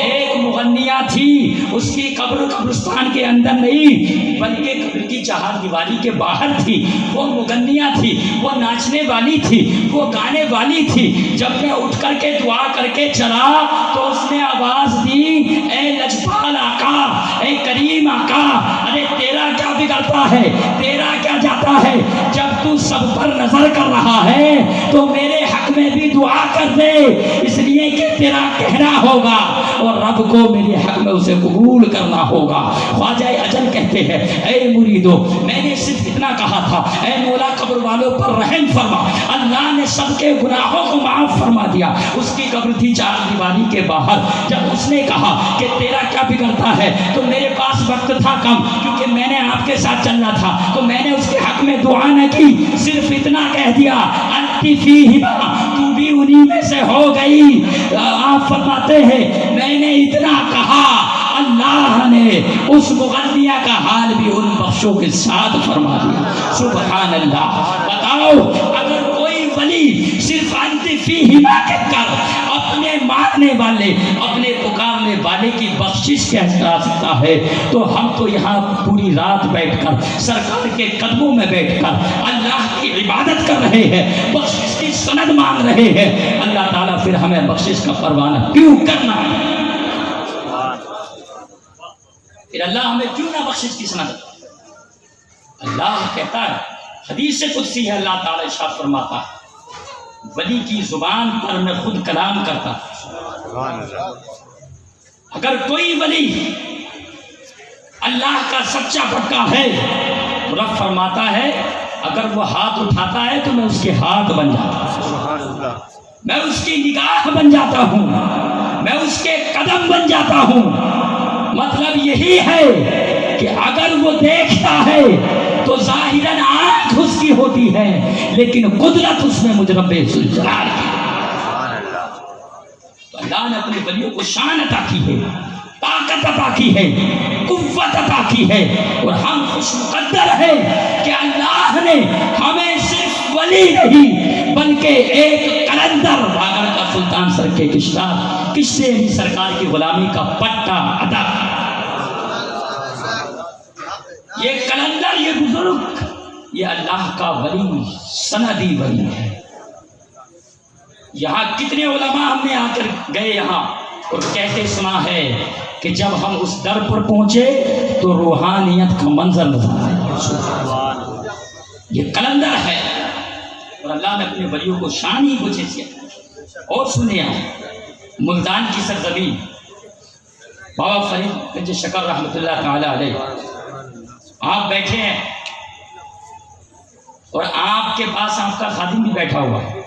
ایک مغنیہ تھی، اس کی قبر قبرستان کے اندر نہیں بلکہ قبر کی چہار دیواری کے باہر تھی. وہ مغنیہ تھی، وہ ناچنے والی تھی، وہ گانے والی تھی. جب میں اٹھ کر کے دعا کر کے چلا تو اس نے آواز دی اے لجپال آقا، اے کریم آقا، ارے تیرا کیا بگڑتا ہے، تیرا کیا جاتا ہے؟ جب تو سب پر نظر کر رہا ہے تو میرے حق میں بھی دعا کر دے، اس لیے کہ تیرا کہنا ہوگا اور رب کو میرے حق میں اسے قبول کرنا ہوگا. خواجہ اجل کہتے ہیں اے مریدو میں نے صرف اتنا کہا تھا اے مولا قبر والوں پر رحم فرما. اللہ نے سب کے گناہوں کو معاف فرما دیا. اس کی قبر تھی چار دیواری کے باہر. جب اس نے کہا کہ تیرا کیا بگڑتا ہے تو میرے پاس وقت تھا کم، کیونکہ میں نے آپ کے ساتھ چلنا تھا، تو میں نے اس کے حق میں دعا نہ کی، صرف اتنا کہہ دیا انتی فیہما، تو بھی انہی میں سے ہو گئی. آپ فرماتے ہیں میں نے اتنا کہا، اللہ نے اس مغنیہ کا حال بھی ان بخشوں کے ساتھ فرما دیا. سبحان اللہ. بتاؤ اگر کوئی ولی صرف انتی فیہما کہہ کر اپنے ماننے والے، اپنے پکارنے والے کی بخشش کہہ سکتا ہے تو ہم تو یہاں پوری رات بیٹھ کر سرکار کے قدموں میں بیٹھ کر اللہ کی عبادت کر رہے ہیں، بخشش کی سند مانگ رہے ہیں. اللہ تعالیٰ پھر ہمیں بخشش کا پروانہ کیوں کرنا ہے؟ پھر اللہ ہمیں کیوں نہ بخشش کی سند؟ اللہ کہتا ہے، حدیث قدسی ہے، اللہ تعالیٰ ارشاد فرماتا ہے ولی کی زبان پر میں خود کلام کرتا. اگر کوئی ولی اللہ کا سچا پکا ہے، رب فرماتا ہے اگر وہ ہاتھ اٹھاتا ہے تو میں اس کے ہاتھ بن جاتا ہوں، میں اس کی نگاہ بن جاتا ہوں، میں اس کے قدم بن جاتا ہوں. مطلب یہی ہے کہ اگر وہ دیکھتا ہے تو ظاہراً آنکھ اس کی ہوتی ہے لیکن قدرت اس میں مجھ رب ذوالجلال کی. تو اللہ نے اپنے ولیوں کو شان عطا کی ہے، طاقت عطا کی ہے، قوت عطا کی ہے، اور ہم خوش مقدر ہیں کہ اللہ نے ہمیں صرف ولی نہیں بلکہ ایک قلندر بھاگل کا سلطان سر کے کشتے بھی سرکار کی غلامی کا پٹا عطا. یہ قلندر، یہ بزرگ، یہ اللہ کا ولی، سندی ولی ہے. یہاں کتنے علماء ہم نے آ کر گئے یہاں اور کہتے سنا ہے کہ جب ہم اس در پر پہنچے تو روحانیت کا منظر نظر آیا. یہ قلندر ہے اور اللہ نے اپنے ولیوں کو شان ہی کچھ ایسی. اور سنیے ملتان کی سرزمین بابا فرید گنج شکر رحمۃ اللہ تعالی علیہ، آپ بیٹھے ہیں اور آپ کے پاس آپ کا خادم بھی بیٹھا ہوا ہے،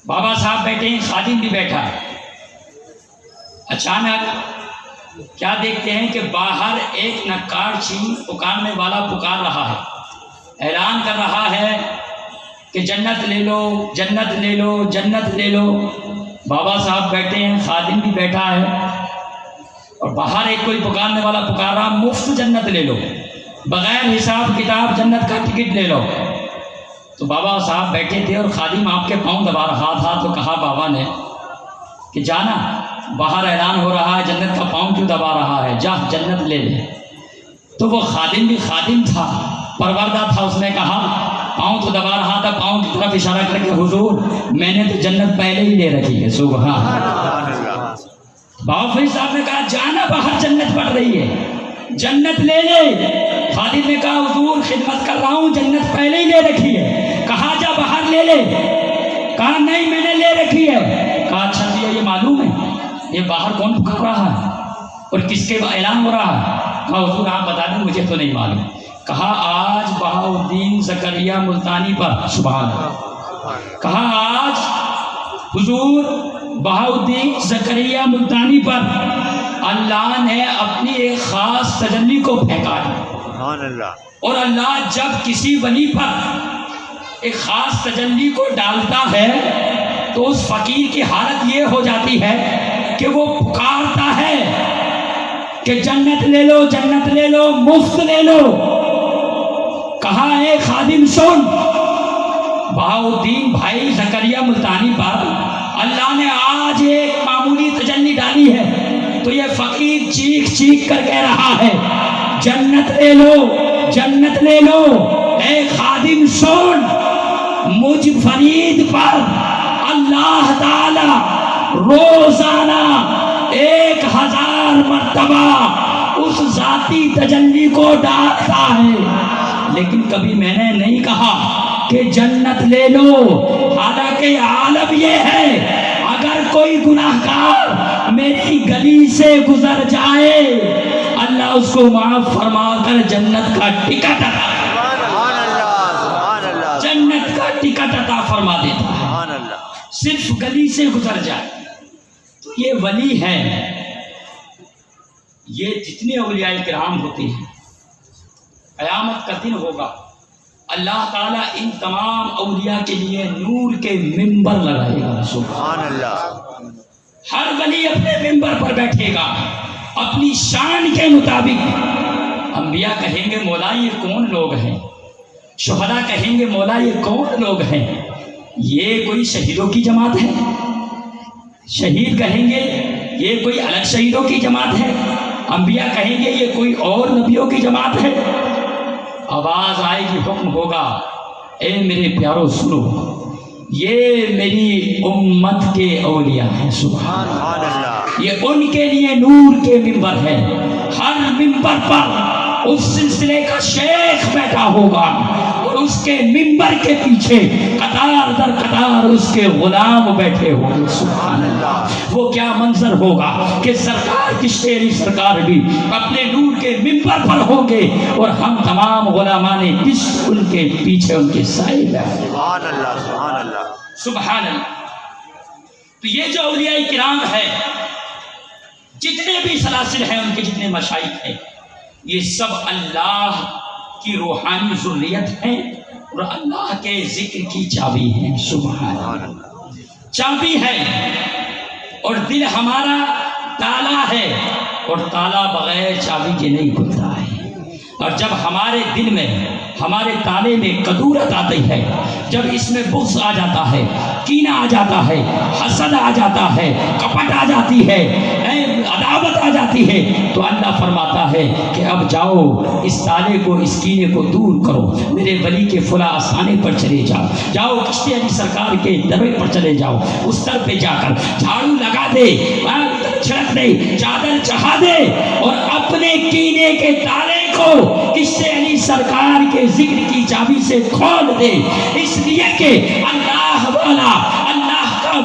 بابا صاحب بیٹھے ہیں، خادم بھی بیٹھا ہے۔ اچانک کیا دیکھتے ہیں کہ باہر ایک نکار چین پکارنے والا پکار رہا ہے، اعلان کر رہا ہے کہ جنت لے لو، جنت لے لو، جنت لے لو۔ بابا صاحب بیٹھے ہیں، خادم بھی بیٹھا ہے، اور باہر ایک کوئی پکارنے والا پکار رہا، مفت جنت لے لو، بغیر حساب کتاب جنت کا ٹکٹ لے لو۔ تو بابا صاحب بیٹھے تھے اور خادم آپ کے پاؤں دبا رہا تھا، تو کہا بابا نے کہ جانا، باہر اعلان ہو رہا ہے، جنت کا پاؤں کیوں دبا رہا ہے، جا جنت لے لے۔ تو وہ خادم بھی خادم تھا، پروردہ تھا، اس نے کہا پاؤں تو دبا رہا تھا، پاؤں کی طرف اشارہ کر کے حضور میں نے تو جنت پہلے ہی لے رکھی ہے۔ سبحان اللہ۔ بابا فرید صاحب نے کہا جانا، باہر جنت پڑ رہی ہے، جنت لے لے۔ خادم نے کہا حضور خدمت کر رہا ہوں، جنت پہلے ہی لے رکھی ہے۔ کہا جا باہر لے لے۔ کہا نہیں میں نے لے رکھی ہے۔ کہا اچھا جی یہ معلوم ہے یہ باہر کون پکار رہا ہے اور کس کے اعلان ہو رہا ہے؟ کہا حضور آپ بتا دیں، مجھے تو نہیں معلوم۔ کہا آج بہاؤالدین زکریا ملتانی پر، سبحان اللہ، کہا آج حضور بہاؤالدین زکریا ملتانی پر اللہ نے اپنی ایک خاص تجلی کو پھینکا ہے۔ سبحان اللہ۔ اور اللہ جب کسی ولی پر ایک خاص تجلی کو ڈالتا ہے تو اس فقیر کی حالت یہ ہو جاتی ہے کہ وہ پکارتا ہے کہ جنت لے لو، جنت لے لو، مفت لے لو۔ کہا اے خادم سن، بہاؤالدین بھائی زکریا ملتانی پر اللہ نے آج ایک معمولی تجلی ڈالی ہے، تو یہ فقیر چیخ چیخ کر کہہ رہا ہے جنت لے لو، جنت لے لو۔ اے خادم سن، مجھ فرید پر اللہ تعالی روزانہ 1000 مرتبہ اس ذاتی تجلی کو ڈالتا ہے، لیکن کبھی میں نے نہیں کہا کہ جنت لے لو۔ حالانکہ عالم یہ ہے اگر کوئی گناہگار میری گلی سے گزر جائے اللہ اس کو معاف فرما کر جنت کا ٹکٹ عطا، سبحان اللہ، سبحان اللہ، جنت کا ٹکٹ عطا فرما دیتا ہے، سبحان اللہ۔ صرف گلی سے گزر جائے۔ تو یہ ولی ہے، یہ جتنے اولیاء کرام ہوتے ہیں قیامت کا دن ہوگا، اللہ تعالیٰ ان تمام اولیاء کے لیے نور کے ممبر لگائے گا۔ سبحان اللہ۔ ہر ولی اپنے ممبر پر بیٹھے گا اپنی شان کے مطابق۔ انبیاء کہیں گے مولا یہ کون لوگ ہیں، شہداء کہیں گے مولا یہ کون لوگ ہیں، یہ کوئی شہیدوں کی جماعت ہے؟ شہید کہیں گے یہ کوئی الگ شہیدوں کی جماعت ہے؟ انبیاء کہیں گے یہ کوئی اور نبیوں کی جماعت ہے؟ آواز آئے گی، حکم ہوگا، اے میرے پیارو سنو، یہ میری امت کے اولیاء ہیں۔ سبحان اللہ۔ یہ ان کے لیے نور کے ممبر ہے۔ ہر ممبر پر اس سلسلے کا شیخ بیٹھا ہوگا اور اس کے ممبر کے پیچھے قطار در قطار اس کے غلام بیٹھے ہوں گے۔ سبحان اللہ۔ وہ کیا منظر ہوگا کہ سرکار چشتی علی سرکار بھی اپنے نور کے ممبر پر ہوں گے اور ہم تمام غلامان عشق ان کے پیچھے ان کے سائے بیٹھے۔ سبحان اللہ، سبحان اللہ، سبحان اللہ۔ تو یہ جو اولیاء کرام ہے، جتنے بھی سلاسل ہیں، ان کے جتنے مشائخ ہیں، یہ سب اللہ کی روحانی ذریت ہیں اور اللہ کے ذکر کی چابی ہیں۔ سبحان اللہ۔ چابی ہے اور دل ہمارا تالا ہے، اور تالا بغیر چابی کے نہیں کھلتا ہے۔ اور جب ہمارے دل میں، ہمارے تالے میں کدورت آتی ہے، جب اس میں بغض آ جاتا ہے، کینہ آ جاتا ہے، حسد آ جاتا ہے، کپٹ آ جاتی ہے، عداوت آ جاتی ہے، تو اللہ فرماتا ہے کہ اب جاؤ اس تالے کو، اس کینے کو دور کرو، میرے ولی کے فلاں آستانے پر چلے جاؤ، جاؤ چشتی علی سرکار کے درے پر چلے جاؤ، اس در پہ جا کر جھاڑو لگا دے، چھڑک دے، چادر چڑھا دے، اور اپنے کینے کے تالے کو چشتی علی سرکار کے ذکر کی چابی سے کھول دے، اس لیے کہ اللہ والا، اللہ کا